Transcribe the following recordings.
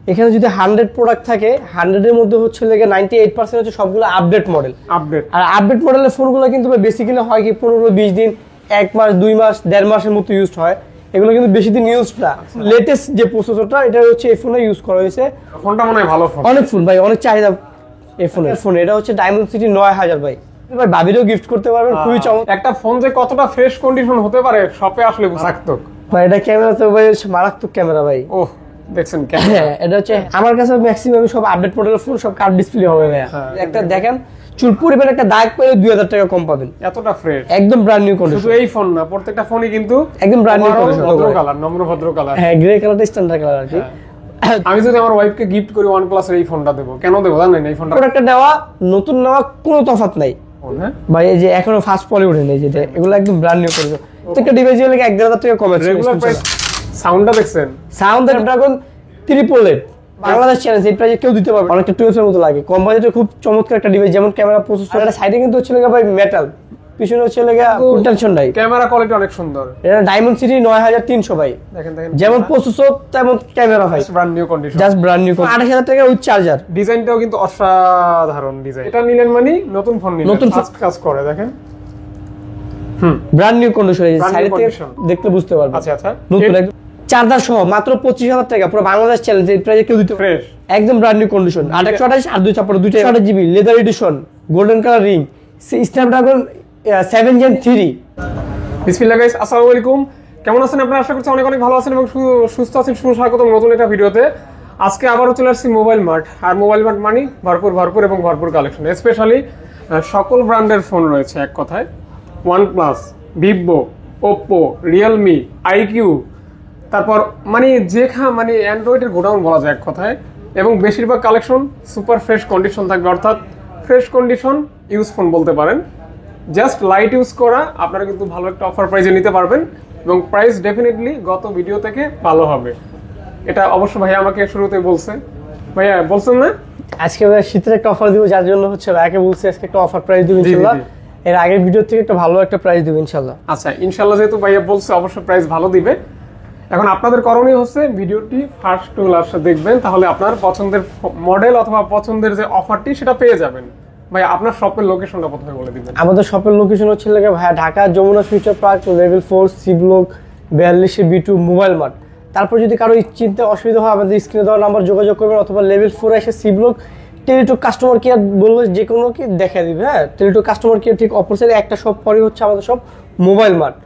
এখানে যদি 100 প্রোডাক্ট থাকে 100 এর মধ্যে হচ্ছে লেগে 98% হচ্ছে সবগুলো আপডেট মডেল। আর আপডেট মডেলের ফোনগুলো কিন্তু বেসিক্যালি হয় কি 15-20 দিন, 1 মাস 2 মাস 1.5 মাসের মতো ইউজ হয়। এগুলো কিন্তু বেশি দিন ইউজ না। লেটেস্ট যে প্রসেসরটা এটা হচ্ছে এই ফোনে ইউজ করা হয়েছে। ফোনটা মনে হয় ভালো ফোন, অনেক ফোন ভাই, অনেক চাহিদা এই ফোন। এটা হচ্ছে Dimensity 9000 ভাই। ভাই ভাবিরও গিফট করতে পারবেন, খুবই চমৎকার। একটা ফোন যে কতটা ফ্রেশ কন্ডিশন হতে পারে শপে আসলে মারাত্মক ভাই। এটা ক্যামেরা তো ভাই মারাত্মক ক্যামেরা ভাই। ওহ দেখছেন হ্যাঁ, এটা হচ্ছে আমার কাছে ম্যাক্সিমাম সব আপডেট মডেলের ফোন সব কার্ভ ডিসপ্লে হবে ভাই। একটা দেখেন চুল পরিমাণ একটা দাগ পেলে 2000 টাকা কম পাবেন। এতটা ফ্রেশ, একদম ব্র্যান্ড নিউ কন্ডিশন। শুধু এই ফোন না, প্রত্যেকটা ফোনই কিন্তু একদম ব্র্যান্ড নিউ কন্ডিশন, ভদ্র কালার, নম্র ভদ্র কালার। হ্যাঁ, গ্রে কালারটা স্ট্যান্ডার্ড কালার আর কি। আমি যদি আমার ওয়াইফকে গিফট করি OnePlus এর এই ফোনটা দেব, কেন দেব জানেন? এই ফোনটা প্রোডাক্টটা নেওয়া নতুন নেওয়া কোনো তফাৎ নাই ভাই। এই যে এখনো ফার্স্ট পলি ওঠে নেই, যেটা এগুলো একদম ব্র্যান্ড নিউ কন্ডিশন। প্রত্যেকটা ডিভাইস এর লাগে 1000 টাকা কম আছে। Regular price. সাউন্ডটা দেখছেন? সাউন্ড ড্রাগন 388 বাংলাদেশ চ্যালেঞ্জ, এই প্রাইসে কেউ দিতে পারবে। অনেকটা 12 এর মতো লাগে, কম বাজেটে খুব চমৎকার একটা ডিভাইস। যেমন ক্যামেরা, প্রসেসর, এটা সাইডে কিন্তু হচ্ছে লাগা ভাই মেটাল, পিছনে হচ্ছে লাগা টেনশন নাই। ক্যামেরা কোয়ালিটি অনেক সুন্দর। এটা Dimensity 9300 ভাই। দেখেন যেমন প্রসেসর তেমন ক্যামেরা ভাই, brand new condition, just brand new. 28000 টাকা উইথ চার্জার। ডিজাইনটাও কিন্তু অসাধারণ ডিজাইন। এটা নিলেন মানে নতুন ফোন নিলেন, নতুন ফাস্ট কাজ করে দেখেন। Brand new condition. এই সাইডে থেকে দেখলে বুঝতে পারবেন। আচ্ছা আচ্ছা, নতুন একদম চার্জার সহ মাত্র 25000 টাকা, পুরো বাংলাদেশ চ্যালেঞ্জ, এই প্রাইসে কেউ দিতে ফ্রেশ, একদম ব্র্যান্ড নিউ কন্ডিশন। 828 আর 256 দুইটা 8 GB leather addition, golden colour ring, Snapdragon 7 Gen 3। বিসমিল্লাহ গাইস, আসসালামু আলাইকুম। কেমন আছেন আপনারা? আশা করছি অনেক অনেক ভালো আছেন এবং সুস্থ আছেন। সুস্বাগতম নতুন একটা ভিডিওতে। আজকে আবারও চলে আসছি মোবাইল মার্ট। আর মোবাইল মার্ট মানে ভরপুর এবং ভরপুর কালেকশন, স্পেশালি সকল ব্র্যান্ডের ফোন রয়েছে এক কথায়। OnePlus, Vivo, Oppo, Realme, IQ, তারপর মানে মানে অ্যান্ড্রয়েডের গোডাউন বলা যায় এক কথায়। এবং বেশিরভাগ কালেকশন সুপার ফ্রেশ কন্ডিশন থাকবে, অর্থাৎ ফ্রেশ কন্ডিশন ইউজ ফোন বলতে পারেন। জাস্ট লাইট ইউজ করা, আপনারা কিন্তু ভালো একটা অফার প্রাইসে নিতে পারবেন এবং প্রাইস ডেফিনেটলি গত ভিডিও থেকে ভালো হবে। এটা অবশ্য ভাইয়া আমাকে শুরুতে বলছে। ভাইয়া বলছেন না আজকে শীতের একটা অফার দিব, যার জন্য হচ্ছে ভাইয়াকে বলছি আজকে একটা অফার প্রাইস দিব ইনশাআল্লাহ। এর আগের ভিডিও থেকে একটা ভালো একটা প্রাইস দিব ইনশাআল্লাহ। আচ্ছা ইনশাআল্লাহ, যেহেতু ভাইয়া বলছে অবশ্য প্রাইস ভালো দিবে। এখন আপনাদের করণীয় হচ্ছে ভিডিওটি ফার্স্ট টু লাস্ট দেখবেন, তাহলে আপনার পছন্দের মডেল অথবা পছন্দের যে অফারটি সেটা পেয়ে যাবেন। ভাই আপনার শপের লোকেশনটা প্রথমে বলে দিবেন। আমাদের শপের লোকেশন হচ্ছে লাগে ভাইয়া Dhaka Jamuna future park, level 4, C block 42 B2 mobile mart. তারপর যদি কারো চিনতে অসুবিধা হয় আমাদের স্ক্রিনে দেওয়া নাম্বার যোগাযোগ করবেন, অথবা লেভেল 4 এসে C block Teletalk customer care বললে যে কোনো কি দেখা দিবে। হ্যাঁ, টেলিটক কাস্টমার কেয়ার ঠিক অপোজিটে একটা শপ পরে হচ্ছে আমাদের সব মোবাইল মার্ট।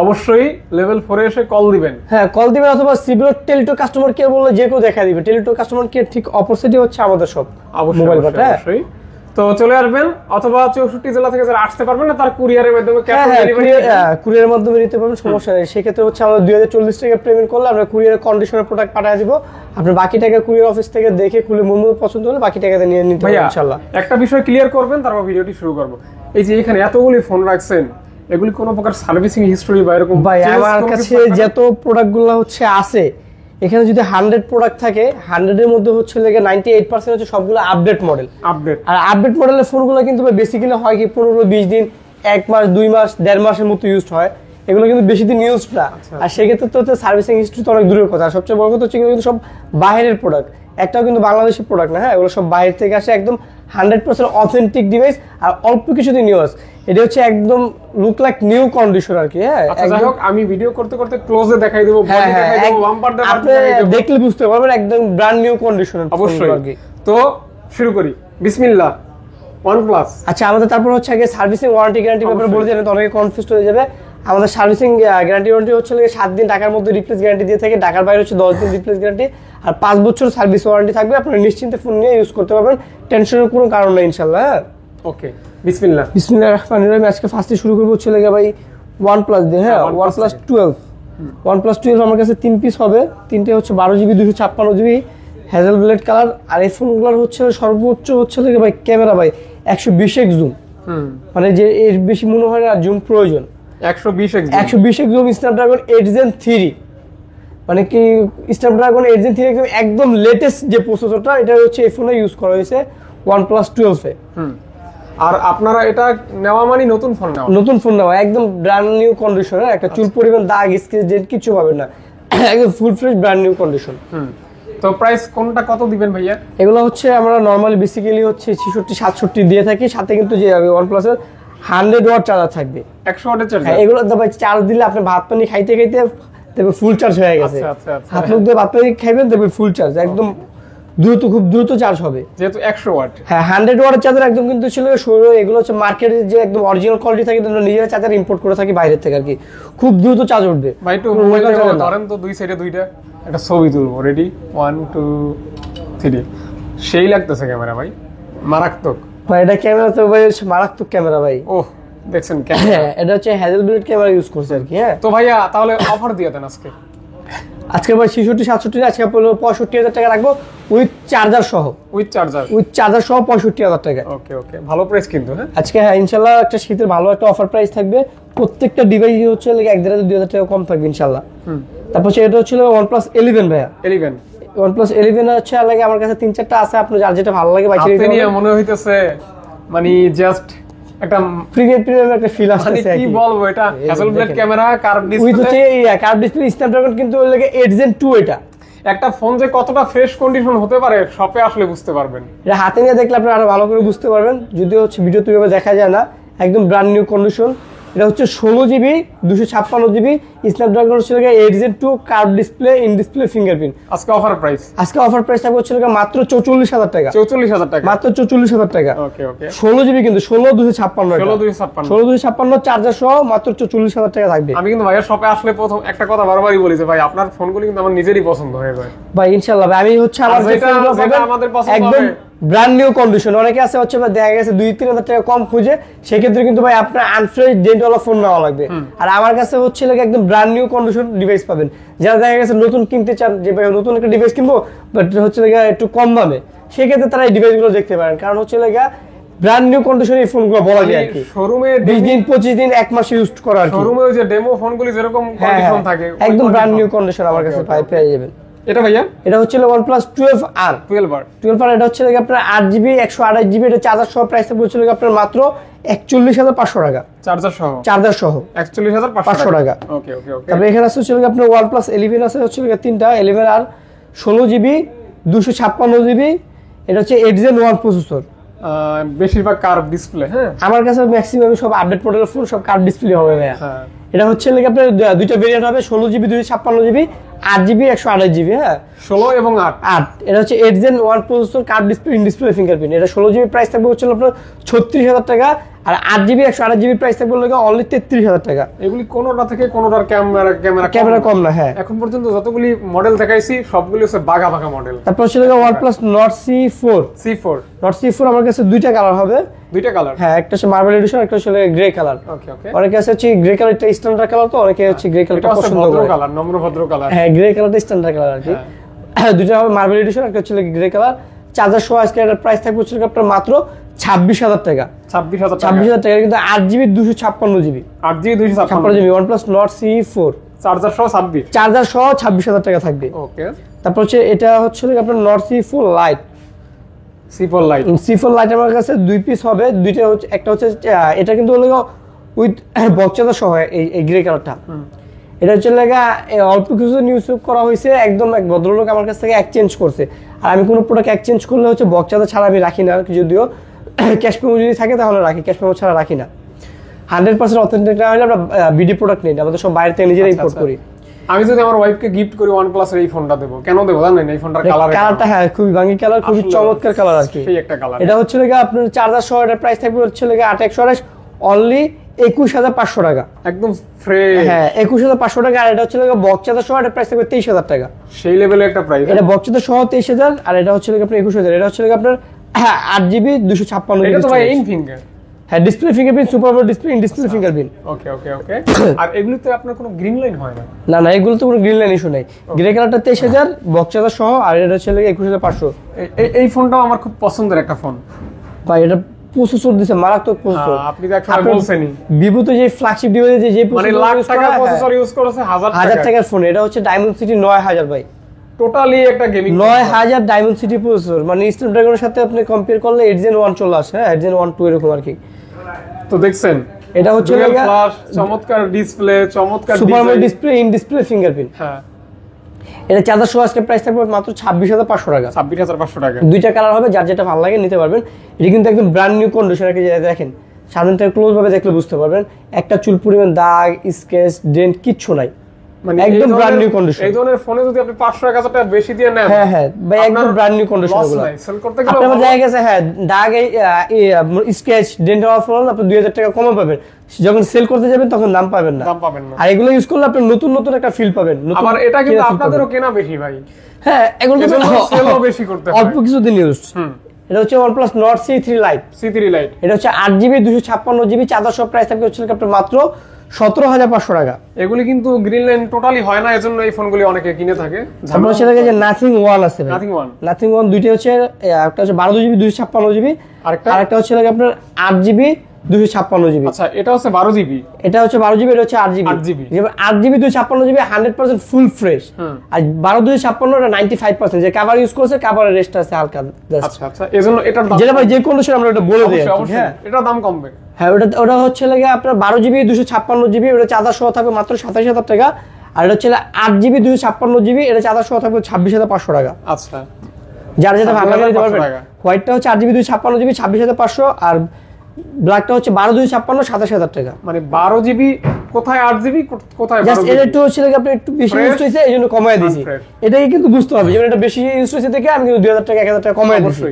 অবশ্যই লেভেল 4 এ এসে কল দিবেন। হ্যাঁ, কল দিবেন, অথবা C block Teletalk customer care বললে যে কেউ দেখা দিবে। টেলিটক কাস্টমার কেয়ার ঠিক অপোজিটে হচ্ছে আমাদের সব মোবাইল মার্ট। হ্যাঁ, তো চলে আসবেন, অথবা 64 জেলা থেকে যারা আসতে পারবেন না তার কুরিয়ারের মাধ্যমে কুরিয়ারের মাধ্যমে নিতে পারবেন, সমস্যা নেই। সেক্ষেত্রে হচ্ছে আমরা 2040 টাকা পেমেন্ট করলে আমরা কুরিয়ারের কন্ডিশনের প্রোডাক্ট পাঠিয়ে দিব। আপনি বাকি টাকা কুরিয়ার অফিস থেকে দেখে খুলে মন মতো পছন্দ হলে বাকি টাকাতে নিয়ে নিতে পারবেন ইনশাআল্লাহ। একটা বিষয় ক্লিয়ার করবেন, তারপর ভিডিওটি শুরু করব। এই যে এখানে এতগুলি ফোন রাখছেন, এগুলি কোনো প্রকার সার্ভিসিং হিস্টরি বা এরকম? ভাই আমার কাছে যত প্রোডাক্টগুলো হচ্ছে আছে, এখানে যদি 100 প্রোডাক্ট থাকে 100 এর মধ্যে হচ্ছে লাগে 98% হচ্ছে সবগুলো আপডেট মডেল। আর আপডেট মডেলের ফোনগুলো কিন্তু বেসিক্যালি হয় কি 15-20 দিন, 1 মাস 2 মাস 1.5 মাসের মতো ইউজ হয়। এগুলো কিন্তু বেশি দিন ইউজ না। আর সেক্ষেত্রে তো সার্ভিসিং হিস্ট্রি তো অনেক দূরের কথা। সবচেয়ে বড় কথা হচ্ছে কিন্তু সব বাইরের প্রোডাক্ট, একটাও কিন্তু বাংলাদেশের প্রোডাক্ট না। হ্যাঁ, এগুলো সব বাইরে থেকে আসে, একদম 100% অথেন্টিক ডিভাইস। আর অল্প কিছুদিন ইউজ, এটা হচ্ছে একদম লুক লাইক নিউ কন্ডিশন আর কি। হ্যাঁ, যাই হোক আমি ভিডিও করতে করতে ক্লোজে দেখাই দেব, বডি দেখাই দেব, বাম্পার আপনি দেখলে বুঝতে পারবেন একদম ব্র্যান্ড নিউ কন্ডিশন অবশ্যই আর কি। তো শুরু করি, বিসমিল্লাহ। OnePlus। আচ্ছা, আমাদের তারপর হচ্ছে আগে সার্ভিসিং ওয়ারেন্টি গ্যারান্টি ব্যাপারে বলে দিলে তো অনেকে কনফিউজড হয়ে যাবে। আমাদের সার্ভিসিং গ্যারান্টি ওয়ারেন্টি হচ্ছে 7 দিন ঢাকার মধ্যে রিপ্লেস গ্যারান্টি দিয়ে থাকে, ঢাকার বাইরে হচ্ছে 10 দিন রিপ্লেস গ্যারান্টি, আর 5 বছর সার্ভিস ওয়ারেন্টি থাকবে। আপনারা নিশ্চিন্তে ফোন নিয়ে ইউজ করতে পারবেন, টেনশনের কোনো কারণ নেই ইনশাআল্লাহ। হ্যাঁ, ওকে, বিসমিল্লাহ। বিসমিল্লাহির রাহমানির রহিম। আজকে ফার্স্টে শুরু করব হচ্ছে লাগে ভাই OnePlus দিয়ে। হ্যাঁ, OnePlus 12। OnePlus 12 আমার কাছে 3 পিস হবে। তিনটে হচ্ছে 12 GB 256 GB hazel blade colour. আর এই ফোনগুলোর হচ্ছে সর্বোচ্চ হচ্ছে লাগে ভাই ক্যামেরা ভাই 120x জুম। মানে যে এর বেশি মনে হয় না জুম প্রয়োজন। 120x zoom, Snapdragon 8 Gen 3। মানে কি স্ন্যাপড্রাগন 8 Gen 3 একদম লেটেস্ট যে প্রসেসরটা, এটা হচ্ছে এই ফোনে ইউজ করা হয়েছে OnePlus 12 এ। আর আপনারা এটা নেওয়া মানে নতুন ফোন নেওয়া, একদম ব্র্যান্ড নিউ কন্ডিশনের, একটা চুল পরিমাণ দাগ স্ক্র্যাচ ডেন্ট কিছু পাবেন না, একদম full fresh brand new condition. তো প্রাইস কোনটা কত দিবেন ভাইয়া? এগুলো হচ্ছে আমরা নরমালি বেসিক্যালি হচ্ছে 66-67 দিয়ে থাকি, সাথে কিন্তু যে OnePlus এর 100 ওয়াট চার্জার থাকবে। 100 ওয়াটের চার্জার? হ্যাঁ, এগুলো ভাই চার্জ দিলে আপনি ভাত পানি খাইতে খাইতে দেখবেন ফুল চার্জ হয়ে গেছে। আচ্ছা আচ্ছা। হাত মুখ দিয়ে ভাত পানি খাইবেন দেখবেন ফুল চার্জ, একদম দ্রুত, খুব দ্রুত চার্জ হবে যেহেতু 100 ওয়াট। হ্যাঁ, 100 ওয়াটের চার্জার একদম কিন্তু ছিল এগুলো হচ্ছে মার্কেটে যে একদম অরিজিনাল কোয়ালিটি থাকে, আমরা নিজেরা চার্জার ইম্পোর্ট করে থাকি বাইরে থেকে আর কি, খুব দ্রুত চার্জ উঠবে। ভাই একটু মোবাইলটা ধরেন তো, দুই সাইডে দুইটা একটা ছবি তুলবো। রেডি 1 2 3। সেই লাগতেছে ক্যামেরা ভাই, মারাত্মক ভাই। এটা ক্যামেরা তো ভাই মারাত্মক ক্যামেরা ভাই। ওহ, দেখছেন ক্যামেরা? হ্যাঁ, এটা হচ্ছে হ্যাজেলব্লেড ক্যামেরা ইউজ করছে আর কি। হ্যাঁ, তো ভাইয়া তাহলে অফার দিয়ে দেন আজকে। আজকে ভাই 66-67, আজকে 65,000 টাকা রাখবো উইথ চার্জার সহ। With charger? উইথ চার্জার সহ 65,000 টাকা। ওকে ওকে, ভালো প্রাইস কিন্তু। হ্যাঁ আজকে, হ্যাঁ ইনশাল্লাহ একটা শীতের ভালো একটা অফার প্রাইস থাকবে। প্রত্যেকটা ডিভাইস হচ্ছে 1,500-2,000 টাকা কম থাকবে ইনশাল্লাহ। তারপর এটা হচ্ছে OnePlus 11 ভাইয়া। 11 OnePlus 11 হচ্ছে লাগে আমার কাছে 3-4টা আছে, আপনার যার যেটা ভালো লাগে বাইরে নিয়ে মনে হইতেছে মানে জাস্ট একটা প্রিমিয়াম একটা ফিল আসছে। কি বলবো, এটা হ্যাজেলব্লেড ক্যামেরা, কার্ভ ডিসপ্লে উইথ হচ্ছে কার্ভ ডিসপ্লে, স্ন্যাপড্রাগন কিন্তু ওর লাগে 8 Gen 2। এটা একটা ফোন যে কতটা ফ্রেশ কন্ডিশন হতে পারে শপে আসলে বুঝতে পারবেন। এটা হাতে নিয়ে দেখলে আপনি আরো ভালো করে বুঝতে পারবেন, যদিও হচ্ছে ভিডিও তো এভাবে দেখা যায় না। একদম ব্র্যান্ড নিউ কন্ডিশন। এটা হচ্ছে 16GB 256GB স্ন্যাপড্রাগন হচ্ছে 8 Gen 2 curve display, in display fingerprint. আজকে অফার প্রাইস? আজকে অফার প্রাইস থাকবে হচ্ছে মাত্র 44,000 টাকা। 44,000 টাকা? মাত্র 44,000 টাকা। ওকে ওকে। 16GB কিন্তু 16,256 16,256 চার্জার সহ মাত্র 44,000 টাকা থাকবে। আমি কিন্তু ভাইয়া শপে আসলে প্রথম একটা কথা বারবারই বলি যে ভাই আপনার ফোনগুলো কিন্তু আমার নিজেরই পছন্দ হয়ে যায় ভাই। ইনশাআল্লাহ ভাই, আমি হচ্ছে আমার যেটা আমাদের পছন্দ একদম হবে ব্র্যান্ড নিউ কন্ডিশন। অনেকে আছে হচ্ছে দেখা গেছে 2-3 হাজার টাকা কম খুঁজে, সেক্ষেত্রে কিন্তু ভাই আপনার আনফ্রেশ ডেন্ট ওয়ালা ফোন নেওয়া লাগবে। আর আমার কাছে হচ্ছে একদম ব্র্যান্ড নিউ কন্ডিশন ডিভাইস পাবেন। যারা দেখা গেছে নতুন কিনতে চান, যে ভাই নতুন একটা ডিভাইস কিনবো বাট হচ্ছে একটু কম দামে, সেক্ষেত্রে তারা এই ডিভাইসগুলো দেখতে পারেন। কারণ হচ্ছে ব্র্যান্ড নিউ কন্ডিশনে এই ফোনগুলো বলা যায় আর কি, শোরুমে 20 দিন 25 দিন 1 মাস ইউজ করা আর কি। শোরুমে ওই যে ডেমো ফোনগুলি যেরকম কন্ডিশন থাকে একদম ব্র্যান্ড নিউ কন্ডিশন আমার কাছে পেয়ে যাবেন। এটা ভাইয়া? এটা হচ্ছে OnePlus 12R। 12R এটা হচ্ছে আপনার 8GB 128GB, এটা চার্জার সহ প্রাইস বলছিল আপনার মাত্র 41,500 টাকা। চার্জার সহ? চার্জার সহ 41,500 টাকা। ওকে ওকে ওকে। তারপরে এখানে আছে আপনার OnePlus 11 আছে হচ্ছে তিনটা 11R 16GB 256GB, এটা হচ্ছে 8 Gen 1 প্রসেসর। বেশিরভাগ কার্ভ ডিসপ্লে। হ্যাঁ, আমার কাছে ম্যাক্সিমাম সব আপডেট মডেলের ফোন সব কার্ভ ডিসপ্লে হবে ভাইয়া। হ্যাঁ, এটা হচ্ছে আপনার দুইটা ভেরিয়েন্ট হবে, 16GB 256GB, 8GB 128GB। হ্যাঁ, 16 এবং 8। এটা হচ্ছে 8 Gen 1 processor, curve display, in display fingerprint. এটা 16GB প্রাইস থাকবে হচ্ছে আপনার 36,000 টাকা, আর 8GB 128GB প্রাইস থাকবে অনলি 33,000 টাকা। এগুলি কোনোটা থেকে কোনোটার ক্যামেরা কম না। হ্যাঁ, এখন পর্যন্ত যতগুলি মডেল দেখাইছি সবগুলি হচ্ছে বাঘা বাঘা মডেল। তারপর হচ্ছে OnePlus Nord C4। Nord C4 আমার কাছে দুইটা কালার হবে। দুইটা কালার? হ্যাঁ, একটা হচ্ছে মার্বেল এডিশন, একটা হচ্ছে গ্রে কালার। ওকে ওকে। অনেকে আছে হচ্ছে গ্রে কালারটা স্ট্যান্ডার্ড কালার, তো অনেকে হচ্ছে গ্রে কালারটা পছন্দ করে। ভদ্র কালার, নম্র ভদ্র কালার। হ্যাঁ, গ্রে কালারটা স্ট্যান্ডার্ড কালার আর কি। দুইটা হবে মার্বেল এডিশন, একটা হচ্ছে গ্রে কালার। চার্জার সহ আজকে এর প্রাইস থাকবে হচ্ছে আপনার মাত্র 26,000 টাকা। 26,000 টাকা কিন্তু 8GB 256GB। 8GB 256GB OnePlus Nord C4 charger সহ 26। চার্জার সহ 26,000 টাকা থাকবে। ওকে। তারপর হচ্ছে এটা হচ্ছে আপনার Nord C4 Lite। C4 Lite আমার কাছে দুই পিস হবে, দুইটা হচ্ছে, একটা হচ্ছে এটা কিন্তু হলো উইথ বক্স চার্জার সহ, এই গ্রে কালারটা। এটা হচ্ছে অল্প কিছু ইউজ করা হয়েছে, একদম এক ভদ্রলোক আমার কাছ থেকে এক্সচেঞ্জ করছে। আর আমি কোনো প্রোডাক্ট এক্সচেঞ্জ করলে হচ্ছে বক্স চার্জার ছাড়া আমি রাখি না, যদিও ক্যাশ পেমেন্ট যদি থাকে তাহলে রাখি, ক্যাশ পেমেন্ট ছাড়া রাখি না। 100% অথেন্টিক না হলে আমরা বিডি প্রোডাক্ট নেই, আমাদের সব বাইরে থেকে নিজেরাই ইম্পোর্ট করি। আমি যদি আমার ওয়াইফকে গিফট করি OnePlus এর এই ফোনটা দেব, কেন দেব জানেন? এই ফোনটার কালারটা, হ্যাঁ খুবই ভাঙি কালার, খুবই চমৎকার কালার আর কি। সেই একটা কালার। এটা হচ্ছে আপনার চার্জার সহ এর প্রাইস থাকবে হচ্ছে 8/128 অনলি 21,500 টাকা। একদম ফ্রেশ। হ্যাঁ, 21,500 টাকা। আর এটা হচ্ছে বক্স চার্জার সহ এর প্রাইস থাকবে 23,000 টাকা। সেই লেভেলের একটা প্রাইস। এটা বক্স চার্জার সহ 23,000, আর এটা হচ্ছে আপনার 21,000। এটা হচ্ছে আপনার 8GB 256GB। এটা তো ভাই ইন ফিঙ্গার। হ্যাঁ, display fingerprint, super AMOLED display, in display fingerprint. Okay okay okay. আর এগুলোতে আপনার কোনো গ্রিন লাইন হয় না? না, এগুলো তো কোনো গ্রিন লাইন ইস্যু নাই। গ্রে কালারটা 23,000 বক্স চার্জার সহ, আর এটা হচ্ছে 21,500। এই ফোনটাও আমার খুব পছন্দের একটা ফোন ভাই। এটা প্রসেসর দিছে মারাত্মক প্রসেসর। আপনি তো একবার বলছেনই ভিভো তো যে ফ্ল্যাগশিপ ডিভাইসে যে মানে লাখ টাকার প্রসেসর ইউজ করেছে, হাজার টাকার ফোন। এটা হচ্ছে Dimensity 9000 ভাই। টোটালি একটা গেমিং 9000 Dimensity প্রসেসর, মানে স্ন্যাপড্রাগনের সাথে আপনি কম্পেয়ার করলে 8 Gen 1 চলে আসে। হ্যাঁ, 8 Gen 1 2 এরকম আর কি। তো দেখছেন এটা হচ্ছে ফ্ল্যাশ, চমৎকার ডিসপ্লে, চমৎকার super AMOLED display, in display fingerprint. হ্যাঁ, এটা চার্জার সহ আজকে প্রাইস থাকবে মাত্র 26,500 টাকা। 26,500 টাকা। দুইটা কালার হবে, যার যেটা ভালো লাগে নিতে পারবেন। এটা কিন্তু একদম ব্র্যান্ড নিউ কন্ডিশন আর কি, দেখেন সামনেটা ক্লোজ ভাবে দেখলে বুঝতে পারবেন একটা চুল পরিমাণ দাগ স্কেচ ডেন্ট কিচ্ছু নাই, মানে একদম ব্র্যান্ড নিউ কন্ডিশন। এই ধরনের ফোনে যদি আপনি 500-1000 টাকা বেশি দিয়ে নেন, হ্যাঁ হ্যাঁ ভাই একদম ব্র্যান্ড নিউ কন্ডিশন গুলো সেল করতে গেলে আপনার দেখা গেছে হ্যাঁ দাগ স্কেচ ডেন্ট হওয়ার ফলে আপনি 2000 টাকা কমে পাবেন, যখন সেল করতে যাবেন তখন দাম পাবেন না। আর এগুলো ইউজ করলে আপনি নতুন নতুন একটা ফিল পাবেন। আবার এটা কিন্তু আপনাদেরও কেনা বেশি ভাই। হ্যাঁ এগুলো কিন্তু সেলও বেশি করতে হয়, অল্প কিছুদিন ইউজ। এটা হচ্ছে OnePlus Nord C3 Lite। এটা হচ্ছে 8GB 256GB চার্জার সহ প্রাইস থাকবে হচ্ছে আপনার মাত্র 17,500 টাকা। এগুলি কিন্তু গ্রিন লাইন টোটালি হয় না, এজন্য এই ফোনগুলি অনেকে কিনে থাকে। তারপর হচ্ছে যে Nothing One আছে ভাই, Nothing One দুইটা হচ্ছে, একটা হচ্ছে 12GB 256GB, আরেকটা হচ্ছে আপনার 8GB 256GB। আচ্ছা এটা হচ্ছে 12GB, এটা হচ্ছে 12GB, এটা হচ্ছে 8GB। 8GB 256GB 100% full fresh, আর 12 256 এটা 95%, যে কভার ইউজ করছে কভারের রেস্ট আছে হালকা। আচ্ছা আচ্ছা, এজন্য এটার দাম যেটা ভাই যে কন্ডিশন আমরা এটা বলে দেই। হ্যাঁ এটার দাম কমবে। হ্যাঁ ওটা হচ্ছে লাগে আপনার 12GB 256GB, ওটা চার্জার সহ থাকবে মাত্র 27,000 টাকা। আর এটা হচ্ছে 8GB 256GB, এটা চার্জার সহ থাকবে 26,500 টাকা। আচ্ছা যার যেটা ভালো লাগে নিতে পারবেন। হোয়াইটটা হচ্ছে 8GB 256GB 26,500, আর ব্ল্যাকটা হচ্ছে 12 256 27,000 টাকা। মানে 12GB কোথায় 8GB কোথায় 12GB, জাস্ট এটা একটু হচ্ছে লাগে আপনি একটু বেশি ইউজ হইছে এইজন্য কমায় দিয়েছি। এটাই কিন্তু বুঝতে হবে, যেমন এটা বেশি ইউজ হইছে দেখে আমি কিন্তু 2000 টাকা 1000 টাকা কমায় দিয়েছি।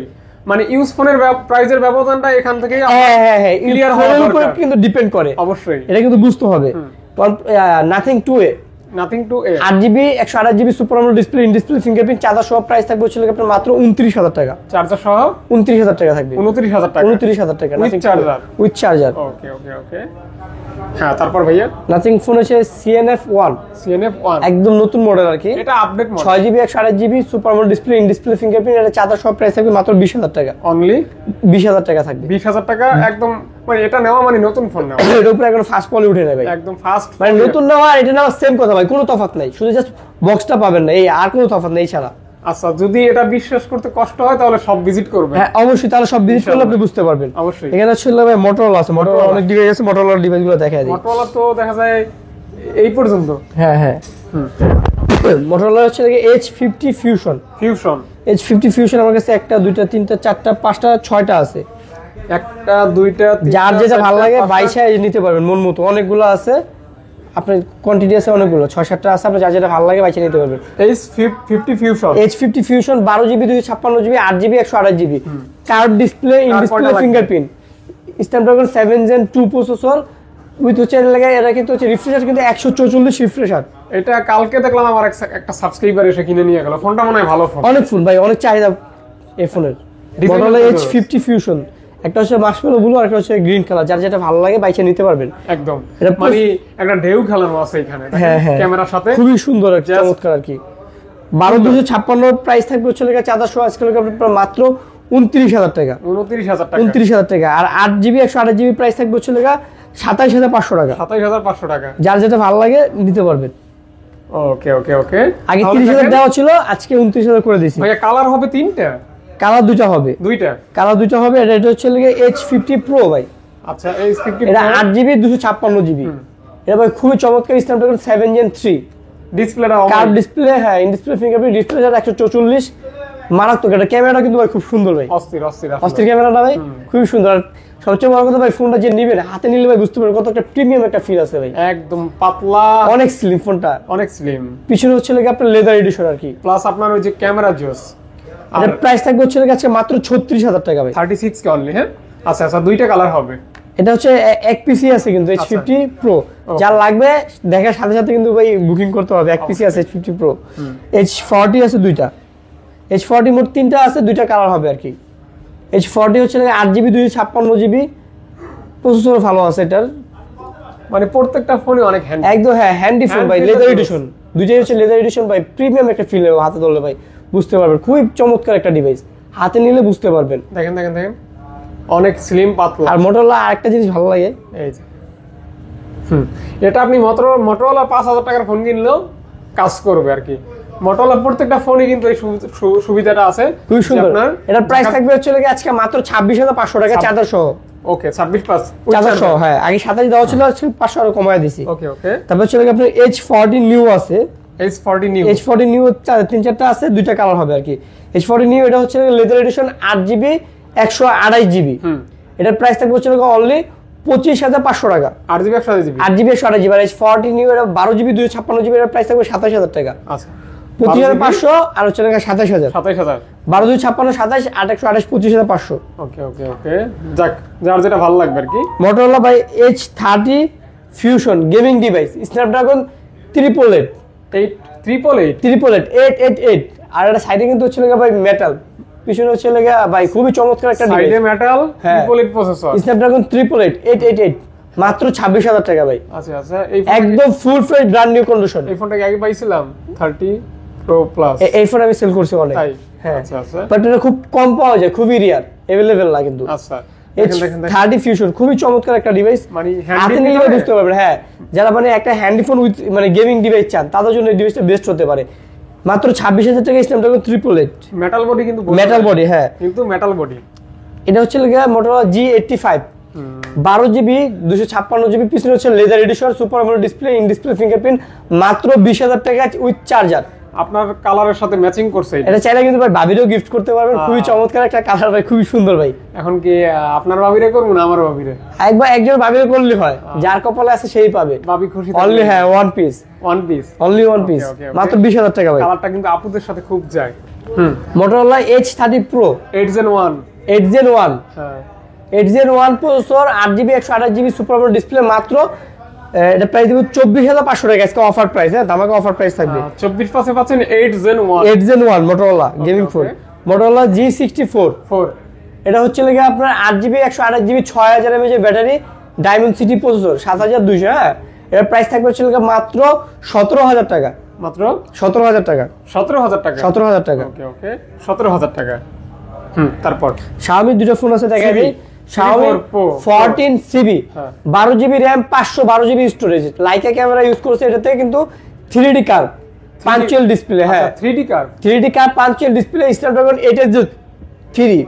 মানে ইউজ ফোনের প্রাইসের ব্যবধানটা এখান থেকেই হ্যাঁ ক্লিয়ার হওয়ার উপর কিন্তু ডিপেন্ড করে। অবশ্যই এটা কিন্তু বুঝতে হবে। Nothing 2A 8GB 128GB super AMOLED display, in display fingerprint, charger সহ প্রাইস থাকবে হচ্ছে আপনার মাত্র 29,000 টাকা। চার্জার সহ 29,000 টাকা থাকবে। 29,000 টাকা, 29,000 টাকা উইথ চার্জার। ওকে ওকে ওকে। হ্যাঁ তারপর ভাইয়া নাথিং ফোন হচ্ছে CNF1 একদম নতুন মডেল আর কি। এটা update model, 6GB 128GB super AMOLED display, in display fingerprint, এটা চার্জার সহ প্রাইস থাকবে মাত্র 20,000 টাকা। অনলি 20,000 টাকা থাকবে। 20,000 টাকা একদম, মানে এটা নেওয়া মানে নতুন ফোন নেওয়া। এর উপরে এখন ফাস্ট পলি উঠে নেবে একদম ফাস্ট, মানে নতুন নেওয়া আর এটা নেওয়া সেম কথা ভাই, কোনো তফাৎ নাই, শুধু জাস্ট বক্সটা পাবেন না, এই আর কোনো তফাৎ নেই ছাড়া। আচ্ছা যদি এটা বিশ্বাস করতে কষ্ট হয় তাহলে সব ভিজিট করবেন। হ্যাঁ অবশ্যই, তাহলে সব ভিজিট করলে আপনি বুঝতে পারবেন। অবশ্যই এখানে ছিল ভাই মোটরোলা আছে, মোটরোলা অনেক ডিভাইস আছে, মোটরোলার ডিভাইসগুলো দেখায় দিই। মোটরোলা তো দেখা যায় এই পর্যন্ত। হ্যাঁ মোটরোলা হচ্ছে H50 Fusion। H50 Fusion আমার কাছে একটা দুইটা তিনটা চারটা পাঁচটা ছয়টা আছে, একটা দুইটা যার যেটা ভালো লাগে 22 নিতে পারবেন মন মতো, অনেকগুলো আছে আপনার কোয়ান্টিটি আছে, অনেকগুলো 6-7টা আছে, আপনি যার যেটা ভালো লাগে 22 নিতে পারবেন। H50 Fusion 12GB 256GB 8GB 128GB, curve display, in display fingerprint, Snapdragon 7 Gen 2 processor with হচ্ছে এটা কিন্তু হচ্ছে রিফ্রেশার কিন্তু 144 রিফ্রেশার। এটা কালকে দেখলাম আমার একটা সাবস্ক্রাইবার এসে কিনে নিয়ে গেল, ফোনটা মনে হয় ভালো ফোন, অনেক ফোন ভাই, অনেক চাহিদা এই ফোনের। মডেল H50 Fusion, একটা হচ্ছে মার্শমেলো ব্লু আর একটা হচ্ছে গ্রিন কালার, যার যেটা ভালো লাগে বাইচে নিতে পারবেন। একদম মানে একটা ঢেউ খেলানো আছে এখানে ক্যামেরার সাথে, খুবই সুন্দর একটা চমৎকার আর কি। 12 256 প্রাইস থাকবে হচ্ছে চার্জার সহ আজকে মাত্র 29,000 টাকা। 29,000 টাকা। আর 8GB 128GB প্রাইস থাকবে হচ্ছে 27,500 টাকা। 27,500 টাকা, যার যেটা ভালো লাগে নিতে পারবেন। ওকে ওকে ওকে। আগে 30,000 দেওয়া ছিল, আজকে 29,000 করে দিয়েছি। ভাইয়া কালার হবে তিনটা? কালার দুইটা হবে। কালার দুইটা হবে। এটা হচ্ছে H50 Pro ভাই। আচ্ছা H50 এটা 8GB 256GB। এটা ভাই খুবই চমৎকার, স্ন্যাপড্রাগন 7 Gen 3 ডিসপ্লেটা, কার্ভ ডিসপ্লে, হ্যাঁ ইন ডিসপ্লে ফিঙ্গারপ্রিন্ট, ডিসপ্লে 144, মারাত্মক। এটা ক্যামেরাটা কিন্তু ভাই খুব সুন্দর ভাই, অস্থির ক্যামেরাটা ভাই, খুবই সুন্দর। আর সবচেয়ে বড় কথা ভাই, ফোনটা যে নিবেন হাতে নিলে ভাই বুঝতে পারবেন কত একটা প্রিমিয়াম একটা ফিল আছে ভাই, একদম পাতলা, অনেক স্লিম ফোনটা, অনেক স্লিম। পিছনে হচ্ছে আপনার লেদার এডিশন আর কি, প্লাস আপনার ওই যে ক্যামেরা জোস। আর প্রাইস থাকবে হচ্ছে আজকে মাত্র 36,000 টাকা ভাই, 36 কে অনলি। হ্যাঁ আচ্ছা আচ্ছা, দুইটা কালার হবে। এটা হচ্ছে এক পিসি আছে কিন্তু H50 Pro, যার লাগবে দেখার সাথে সাথে কিন্তু ভাই বুকিং করতে হবে। এক পিসি আছে H50 Pro, H40 আছে দুইটা, H40 মোট তিনটা আছে, দুইটা কালার হবে আর কি। H40 হচ্ছে 8GB 256GB, প্রসেসর ভালো আছে এটার, মানে প্রত্যেকটা ফোনে অনেক হ্যান্ডি, একদম হ্যাঁ হ্যান্ডি ফোন ভাই, লেদার এডিশন, দুইটাই হচ্ছে লেদার এডিশন ভাই, প্রিমিয়াম একটা ফিল হবে হাতে ধরলে ভাই, বুঝতে পারবেন খুবই চমৎকার একটা ডিভাইস, হাতে নিলে বুঝতে পারবেন। দেখেন দেখেন দেখেন, অনেক স্লিম পাতলা। আর মোটরোলা আরেকটা জিনিস ভালো লাগে, এই যে এটা আপনি মোটরোলা 5,000 টাকার ফোন কিনলেও কাজ করবে আর কি। মোটরোলা প্রত্যেকটা ফোনে কিন্তু এই সুবিধাটা আছে, খুবই সুন্দর। এটার প্রাইস থাকবে হচ্ছে আজকে মাত্র 26,500 টাকা চার্জার সহ। ওকে 26 চার্জার সহ, হ্যাঁ আগে 27 দেওয়া ছিল, আজকে 500 আরো কমায় দিছি। ওকে ওকে। তারপর হচ্ছে আপনার H40 নিউ আছে, H40 নিউ H40 নিউ 3-4টা আছে, 2টা কালার হবে আর কি। H40 নিউ এটা হচ্ছে লেদার এডিশন 8GB 128GB। এটার প্রাইস থাকবে হচ্ছে অনলি 25,500 টাকা। 8GB 128GB 8GB 128GB। আর H40 নিউ এটা 12GB 256GB এর প্রাইস থাকবে 27,000 টাকা। আচ্ছা 25,500 আর হচ্ছে 27,000। 27,000 12 2 56 27 8 128 25,500। ওকে ওকে ওকে, যাক যার যেটা ভালো লাগবে আর কি। Motorola by H30 Fusion gaming device, Snapdragon 888 আর এটা সাইডে কিন্তু হচ্ছে ভাই মেটাল, পিছনে হচ্ছে ভাই খুবই চমৎকার একটা ডিভাইস। সাইডে মেটাল 888 প্রসেসর, স্ন্যাপড্রাগন 888 মাত্র 26,000 টাকা ভাই। আচ্ছা আচ্ছা, এই একদম full fresh brand new condition. এই ফোনটা আগে পাইছিলাম 30 Pro Plus, এই ফোন আমি সেল করছি অনেক। হ্যাঁ আচ্ছা আচ্ছা, বাট এটা খুব কম পাওয়া যায়, খুবই রিয়ার, अवेलेबल না কিন্তু। আচ্ছা H30 Fusion খুবই চমৎকার একটা ডিভাইস, মানে হাতে নিলে বুঝতে পারবেন। হ্যাঁ, যারা মানে একটা হ্যান্ডি ফোন উইথ মানে গেমিং ডিভাইস চান তাদের জন্য এই ডিভাইসটা বেস্ট হতে পারে। মাত্র 26,000 টাকা স্ন্যাপড্রাগন 888 মেটাল বডি, কিন্তু মেটাল বডি। হ্যাঁ, কিন্তু মেটাল বডি। এটা হচ্ছে Motorola G85 12GB 256GB, পিছনে হচ্ছে leather addition, super AMOLED display, in display fingerprint, মাত্র 20,000 টাকা উইথ চার্জার। আপনার কালারের সাথে ম্যাচিং করছে এটা চাইলে কিন্তু ভাই ভাবিরও গিফট করতে পারবেন, খুবই চমৎকার একটা কালার ভাই, খুবই সুন্দর ভাই। এখন কি আপনার ভাবিরে করব না আমার ভাবিরে? একজন ভাবিরে করলে হয়, যার কপালে আছে সেই পাবে। ভাবি খুশি অনলি, হ্যাঁ, one piece only one piece, মাত্র 20,000 টাকা ভাই। কালারটা কিন্তু আপুদের সাথে খুব যায়। Motorola H30 Pro 8 Gen 1 হ্যাঁ 8 Gen 1 processor, 8GB 128GB super AMOLED display, মাত্র এটা প্রাইস দিব 24,500 টাকা। আজকে অফার প্রাইস, হ্যাঁ, ধামাকা অফার প্রাইস থাকবে। 24 পাচ্ছেন 8 Gen 1 Motorola gaming phone, Motorola G64। এটা হচ্ছে আপনার 8GB 128GB 6000 mAh এর ব্যাটারি, ডায়মন্ড সিটি প্রসেসর, 7200। হ্যাঁ, এর প্রাইস থাকবে হচ্ছে মাত্র 17,000 টাকা। মাত্র 17,000 টাকা। 17,000 টাকা। 17,000 টাকা। ওকে ওকে, 17,000 টাকা। তারপর Xiaomi দুটো ফোন আছে, দেখা যায় Xiaomi 14CB 12GB RAM 512GB storage, Leica camera use করছে এটাতে, কিন্তু 3D কার্ভ পাঞ্চুয়াল ডিসপ্লে। হ্যাঁ, 3D curve punctual display, Snapdragon 888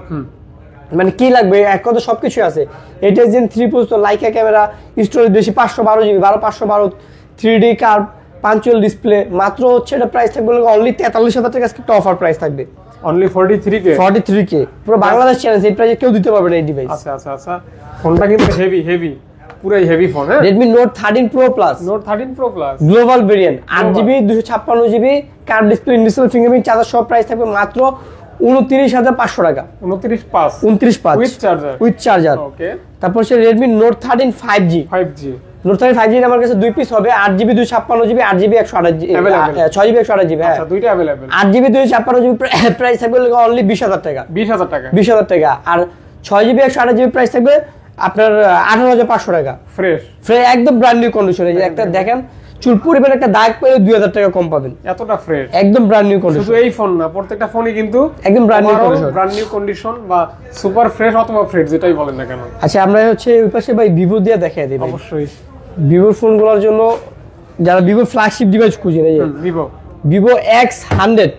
মানে কি লাগবে, এক কথা সবকিছু আছে। 8 Gen 3 processor, Laika camera, storage বেশি 512GB 512 3D curve punctual display, মাত্র হচ্ছে এটা প্রাইস থাকবে অনলি 43,000 টাকা। আজকে একটা অফার প্রাইস থাকবে অনলি 43K পুরো বাংলাদেশ চ্যালেঞ্জ, এই প্রাইসে কেউ দিতে পারবে না এই ডিভাইস। আচ্ছা আচ্ছা আচ্ছা, ফোনটা কিন্তু হেভি পুরাই হেভি ফোন। হ্যাঁ, Redmi Note 13 Pro Plus global variant, 8GB 256GB curve display, in display fingerprint, charger সব, প্রাইস থাকবে মাত্র 29,500 টাকা। 29,500 উইথ চার্জার। ওকে, তারপর সে Redmi Note 13 5G Note 13 5G আমার কাছে দুই পিস হবে, 8GB 256GB 8GB 128GB 6GB 128GB। হ্যাঁ, আচ্ছা, দুইটা अवेलेबल। 8GB 256GB প্রাইস থাকবে অনলি 20,000 টাকা। 20,000 টাকা। আর 6GB 128GB প্রাইস থাকবে আপনার 18,500 টাকা। ফ্রেশ একদম ব্র্যান্ড নিউ কন্ডিশন। এই যে একটা দেখেন, চুল পরিমাণ একটা দাগ পেলে 2,000 টাকা কম পাবেন। এতটা ফ্রেশ, একদম ব্র্যান্ড নিউ কন্ডিশন। শুধু এই ফোন না, প্রত্যেকটা ফোনই কিন্তু একদম ব্র্যান্ড নিউ কন্ডিশন বা সুপার ফ্রেশ অথবা ফ্রেশ, যেটাই বলেন না কেন। আচ্ছা, আমরা হচ্ছে ওই পাশে ভাই ভিভো দিয়ে দেখাই দিই। অবশ্যই ভিভোর ফোনগুলোর জন্য যারা ভিভো ফ্ল্যাগশিপ ডিভাইস খুঁজে, এই যে ভিভো X100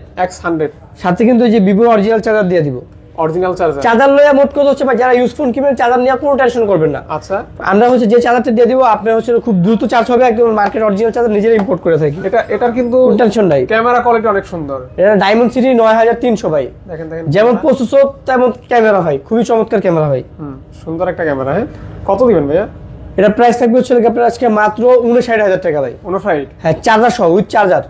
সাথে কিন্তু এই যে ভিভো অরিজিনাল চার্জার দিয়ে দিব। অরিজিনাল চার্জার লয়া মোট কথা হচ্ছে ভাই, যারা ইউজ ফোন কিনবেন চার্জার নিয়ে কোনো টেনশন করবেন না। আচ্ছা, আমরা হচ্ছে যে চার্জারটা দিয়ে দিব, আপনার হচ্ছে খুব দ্রুত চার্জ হবে, একদম মার্কেট অরিজিনাল চার্জার নিজেরা ইম্পোর্ট করে থাকি। এটার কিন্তু টেনশন নাই, ক্যামেরা কোয়ালিটি অনেক সুন্দর। এটা ডায়মন্ড সিটি 9300 ভাই, দেখেন যেমন প্রসেসর তেমন ক্যামেরা ভাই, খুবই চমৎকার ক্যামেরা ভাই। সুন্দর একটা ক্যামেরা। হ্যাঁ, কত দিবেন ভাইয়া? এটা প্রাইস থাকবে হচ্ছে আপনার আজকে মাত্র 59,000 টাকা ভাই। 59? হ্যাঁ, চার্জার সহ, উইথ চার্জার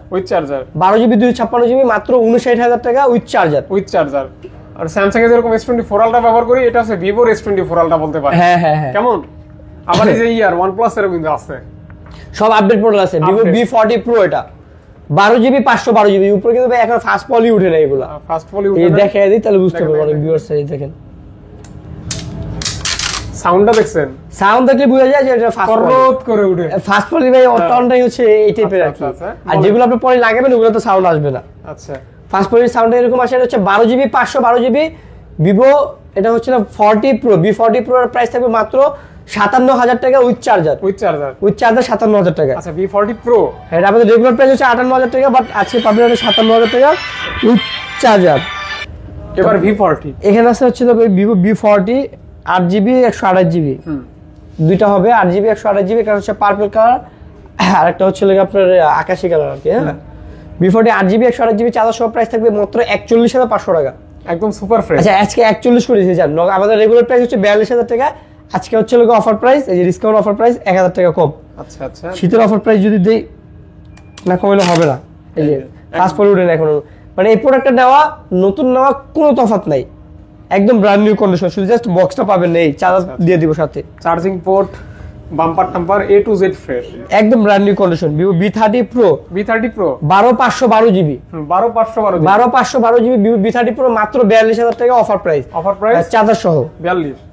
12GB 256GB মাত্র 59,000 টাকা উইথ চার্জার। আর স্যামসাং এর যেরকম S24 আলট্রা ব্যবহার করি, এটা হচ্ছে ভিভোর S24 আলট্রা বলতে পারেন। হ্যাঁ, কেমন? আবার এই যে OnePlus এর কিন্তু আছে, সব আপডেট মডেল আছে। ভিভো V40 Pro, এটা 12GB 512GB উপরে, কিন্তু ভাই এখন ফাস্ট পলি উঠে না, এগুলা ফাস্ট পলি উঠে এই দেখাই দিই তাহলে বুঝতে পারবেন অনেক ভিউয়ার্স। এই দেখেন সাউন্ডটা, দেখছেন সাউন্ড দেখলে বোঝা যায় যে এটা ফাস্ট করে উঠে। ফাস্ট পলি ভাই অনটাই হচ্ছে এই টাইপের আর কি। আর যেগুলো আপনি পরে লাগাবেন ওগুলো তো সাউন্ড আসবে না। আচ্ছা, ফাস্ট পলির সাউন্ড এরকম আসে। এটা হচ্ছে 12GB 512GB ভিভো, এটা হচ্ছে না 40 Pro V40 Pro এর প্রাইস থাকবে মাত্র 57,000 টাকা উইথ চার্জার 57,000 টাকা। আচ্ছা, V40 Pro, এটা আমাদের রেগুলার প্রাইস হচ্ছে 58,000 টাকা, বাট আজকে পাবেন 57,000 টাকা উইথ চার্জার। এবার V40 এখানে আছে হচ্ছে ভিভো V40 8GB 128GB দুইটা হবে, 8GB 128GB, কারণ হচ্ছে পার্পল কালার, আর একটা হচ্ছে আপনার আকাশি কালার আর কি। হ্যাঁ, B40 8GB 128GB চার্জার সহ প্রাইস থাকবে মাত্র 41,500 টাকা। একদম সুপার ফ্রেশ। আচ্ছা আজকে 41 করে দিয়েছি জান, আমাদের রেগুলার প্রাইস হচ্ছে 42,000 টাকা, আজকে হচ্ছে লোক অফার প্রাইস, এই যে ডিসকাউন্ট অফার প্রাইস 1000 টাকা কম। আচ্ছা আচ্ছা, শীতের অফার প্রাইস যদি দেই না কমাইলে হবে না। এই যে ফাস্ট ফরওয়ার্ড উঠে না এখনো, মানে এই প্রোডাক্টটা নেওয়া নতুন নেওয়া কোনো তফাৎ নাই, একদম ব্র্যান্ড নিউ কন্ডিশন, শুধু জাস্ট বক্সটা পাবেন না, এই চার্জার দিয়ে দিব সাথে, চার্জিং পোর্ট, বাম্পার টাম্পার A to Z ফ্রেশ, একদম brand new condition. Vivo B30 Pro B30 Pro 12512GB 12512 12512GB Vivo B30 Pro মাত্র 42,000 টাকা offer price, offer price charger সহ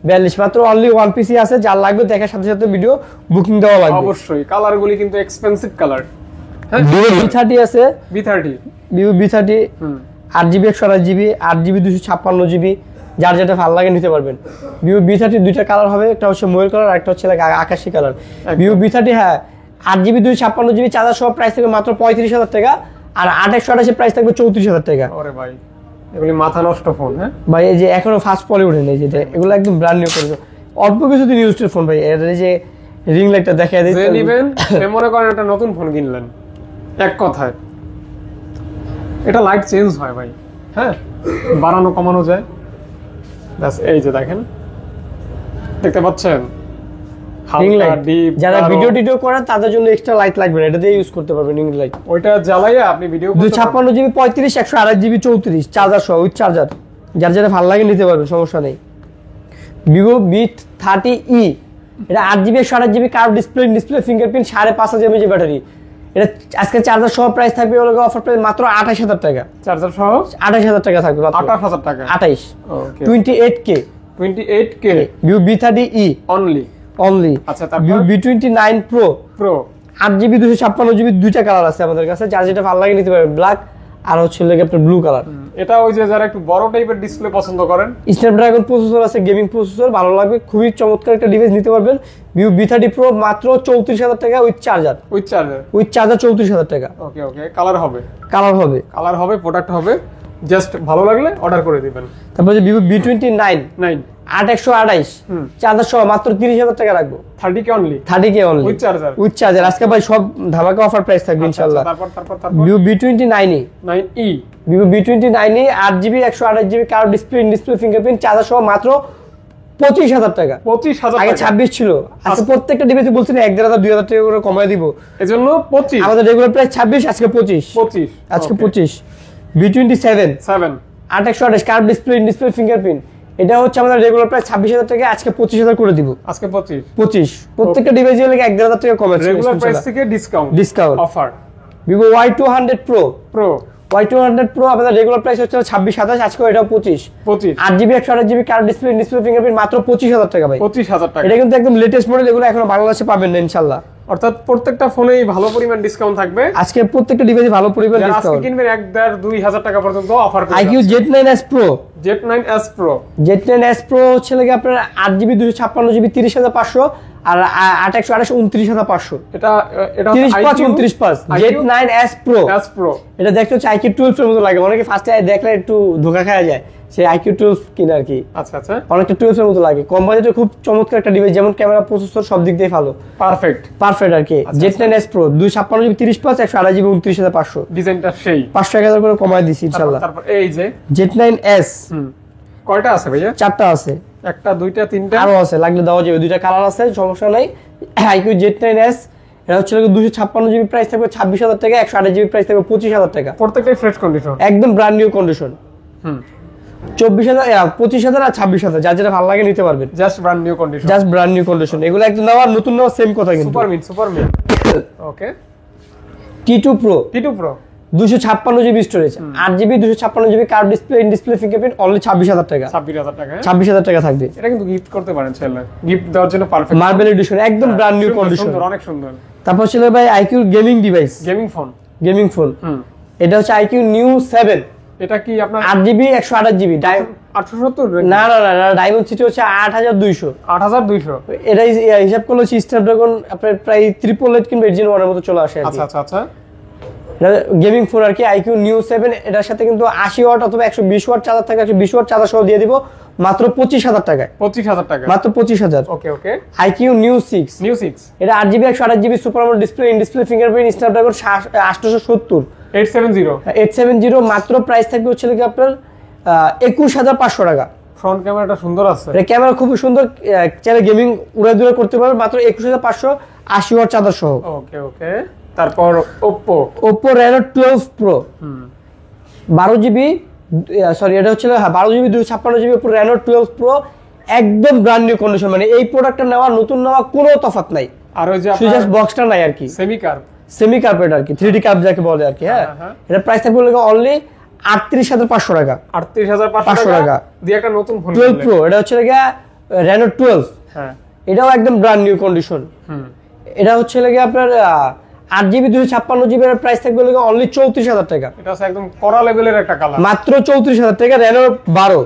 42 মাত্র, অনলি ওয়ান পিসি আছে, যার লাগবে দেখার সাথে সাথে ভিডিও বুকিং দেওয়া লাগবে অবশ্যই। কালারগুলি কিন্তু এক্সপেন্সিভ কালার। হ্যাঁ, Vivo B30 আছে, B30 Vivo B30 8GB 128GB 8GB 256GB, যার যেটা ভালো লাগে নিতে পারবেন। Vivo B30 দুইটা কালার হবে, একটা হচ্ছে ময়ূর কালার আর একটা হচ্ছে আকাশী কালার। Vivo B30 হ্যাঁ 8GB 256GB চার্জার সহ প্রাইস থাকবে মাত্র 35,000 টাকা, আর 8/128 প্রাইস থাকবে 34,000 টাকা। ওরে ভাই, এগুলি মাথা নষ্ট ফোন। হ্যাঁ ভাই এই যে এখনো ফাস্ট পলি ওঠে নেই, যেটা এগুলো একদম ব্র্যান্ড নিউ করেছে, অল্প কিছুদিন ইউজড ফোন ভাই। এর এই যে রিং লাইটটা দেখায় দিই, যে নেবেন সে মনে করেন একটা নতুন ফোন কিনলেন, এক কথায় এটা লাইট চেঞ্জ হয় ভাই। হ্যাঁ, বাড়ানো কমানো যায়। ব্যাস, এই যে দেখেন, দেখতে পাচ্ছেন রিং হালকা লাইট, ডিপ। যারা ভিডিও টিডিও করেন তাদের জন্য এক্সট্রা লাইট লাগবে না, এটা দিয়ে ইউজ করতে পারবেন রিং লাইট। ওইটা জ্বালাইয়া আপনি ভিডিও 256GB 35 128GB 34 চার্জার সহ উইথ চার্জার, যার যেটা ভালো লাগে নিতে পারবেন, সমস্যা নেই। Vivo B30e এটা 8GB 128GB curve display fingerprint 5.5 mAh battery, এটা আজকে চার্জার সহ প্রাইস থাকবে হলো অফার প্রাইস মাত্র 28,000 টাকা। চার্জার সহ 28,000 টাকা থাকবে মাত্র, 28,000 টাকা। 28 ওকে, 28K 28K Vivo B30e only. only। আচ্ছা, তারপর Vivo B29 Pro 8GB 256GB দুইটা কালার আছে আমাদের কাছে, যার যেটা ভালো লাগে নিতে পারবেন, ব্ল্যাক আর হচ্ছে লাগে আপনার ব্লু কালার। এটা ওই যে যারা একটু বড় টাইপের ডিসপ্লে পছন্দ করেন, স্ন্যাপড্রাগন প্রসেসর আছে, গেমিং প্রসেসর, ভালো লাগবে, খুবই চমৎকার একটা ডিভাইস নিতে পারবেন। Vivo B30 Pro মাত্র 34,000 টাকা উইথ চার্জার, 34,000 টাকা। ওকে ওকে, কালার হবে, প্রোডাক্ট হবে, জাস্ট ভালো লাগলে অর্ডার করে দিবেন। তারপর যে Vivo B29 8/128 চার্জার সহ মাত্র 30,000 টাকা রাখবো, 30K only, 30K only with charger. আজকে ভাই সব ধামাকা অফার প্রাইস থাকবে ইনশাআল্লাহ। তারপর Vivo B29e 9e Vivo B29e 8GB 128GB curve display fingerprint charger সহ মাত্র 25,000 টাকা। 25,000 আগে টাকা, 26 ছিল, আজকে প্রত্যেকটা ডিভাইসে বলছি না 1,500 2,000 টাকা করে কমায় দিব, এজন্য 25। আমাদের রেগুলার প্রাইস 26, আজকে 25। আজকে 25 B27 8/128 কার্ভ ডিসপ্লে ফিঙ্গারপ্রিন্ট, এটা হচ্ছে আমাদের রেগুলার প্রাইস 26,000 টাকা, আজকে 25,000 করে দিব, আজকে 25। প্রত্যেকটা ডিভাইসে হলে 1,500 টাকা কমে রেগুলার প্রাইস থেকে discount offer. Vivo Y200 Pro আমাদের রেগুলার প্রাইস হচ্ছে 26-27, আজকে এটাও 25 8GB 128GB curve display fingerprint মাত্র 25,000 টাকা ভাই, 25,000 টাকা। এটা কিন্তু একদম লেটেস্ট মডেল, এগুলো এখনো বাংলাদেশে পাবেন না ইনশাআল্লাহ। অর্থাৎ প্রত্যেকটা ফোনেই ভালো পরিমাণ ডিসকাউন্ট থাকবে, আজকে প্রত্যেকটা ডিভাইসে ভালো পরিমাণ আজকে ডিসকাউন্ট। কিনবেন 1,500-2,000 টাকা পর্যন্ত অফার পেয়ে iQOO Z9s Pro Z9s Pro হচ্ছে লাগে আপনার 8GB 256GB 30,500 আর 8/128 29,500, এটা 30/5 Z9s Pro এটা দেখতে হচ্ছে iQOO 12 এর মতো লাগে, অনেকে ফার্স্টে দেখলে একটু ধোঁকা খাওয়া যায়, সেই iQOO 12 কিনা আর কি। আচ্ছা আচ্ছা, অনেকটা 12 এর মতো লাগে, কম বাজেটে খুব চমৎকার একটা ডিভাইস, যেমন ক্যামেরা প্রসেসর সব দিক দিয়ে ভালো, পারফেক্ট আর কি। Z9s Pro 256GB 30/5 128GB 29,500, ডিজাইনটা সেই 500-1000 করে কমায় দিছি ইনশাআল্লাহ। তারপর এই যে Z9s কয়টা আছে ভাইয়া? 4টা আছে, একটা দুইটা তিনটা আরো আছে, লাগলে দেওয়া যাবে, দুইটা কালার আছে, সমস্যা নাই। iQOO Z9s এটা হচ্ছে 256GB প্রাইস থাকবে 26,000 টাকা, 128GB প্রাইস থাকবে 25,000 টাকা, প্রত্যেকটাই ফ্রেশ কন্ডিশন, একদম ব্র্যান্ড নিউ কন্ডিশন। 24,000 25,000 আর 26,000, যার যেটা ভালো লাগে নিতে পারবেন, জাস্ট ব্র্যান্ড নিউ কন্ডিশন। এগুলো একদম নেওয়ার নতুন নেওয়া সেম কথা কিন্তু। সুপার মিট ওকে। T2 Pro 256GB storage, 8GB 256GB curve display fingerprint, only 26,000 টাকা, 26,000 টাকা থাকবে। এটা কিন্তু গিফট করতে পারেন, ছেলে গিফট দেওয়ার জন্য পারফেক্ট, মার্বেল এডিশন, একদম ব্র্যান্ড নিউ কন্ডিশন, অনেক সুন্দর। তারপর ছিল ভাই iQOO gaming device, gaming phone, এটা হচ্ছে iQOO Neo 7, এটা কি আপনার 8GB 128GB 870? না, ডায়মন্ড সিটি হচ্ছে 8,200। এটা হিসাব করলে হচ্ছে স্ন্যাপড্রাগন আপনার প্রায় 888 কিংবা 801 এর মতো চলে আসে। আচ্ছা, গেমিং ফোন আর কি, iQOO Neo 7, এটার সাথে কিন্তু 80 ওয়াট অথবা 120 ওয়াট চার্জার থাকে, 120 ওয়াট চার্জার সহ দিয়ে দিব মাত্র 25,000 টাকায়, মাত্র 25,000। ওকে। iQOO Neo 6 এটা 8GB 128GB super AMOLED display fingerprint, Snapdragon 870, 870 মাত্র প্রাইস থাকবে হচ্ছে কি আপনার 21500 টাকা। ফ্রন্ট ক্যামেরাটা সুন্দর আছে, এটা ক্যামেরা খুব সুন্দর, চাইলে গেমিং উড়াদুরা করতে পারবে মাত্র 21580 ওয়াট চার্জার সহ। ওকে ওকে। তারপর Oppo Reno 12 Pro 12GB, sorry এটা হচ্ছে 12GB 256GB Oppo Reno 12 Pro, একদম ব্র্যান্ড নিউ কন্ডিশন। মানে এই প্রোডাক্টটা নেওয়া নতুন নেওয়া কোনো তফাৎ নাই। আর ওই যে জাস্ট বক্সটা নাই আর কি, সেমি কার্পেট আর কি, 3D কার্ভ যাকে বলে আর কি। হ্যাঁ, এটা প্রাইস থাকবে অনলি 38500 টাকা। 38500 টাকা দিয়ে একটা নতুন ফোন 12 Pro, এটা হচ্ছে Reno 12। হ্যাঁ, এটাও একদম ব্র্যান্ড নিউ কন্ডিশন। এটা হচ্ছে আপনার 8GB 256GB এর প্রাইস থাকবে অনলি 34000 টাকা। এটা হচ্ছে একদম কড়া লেভেলের একটা কালার, মাত্র 34000 টাকা। Reno 12,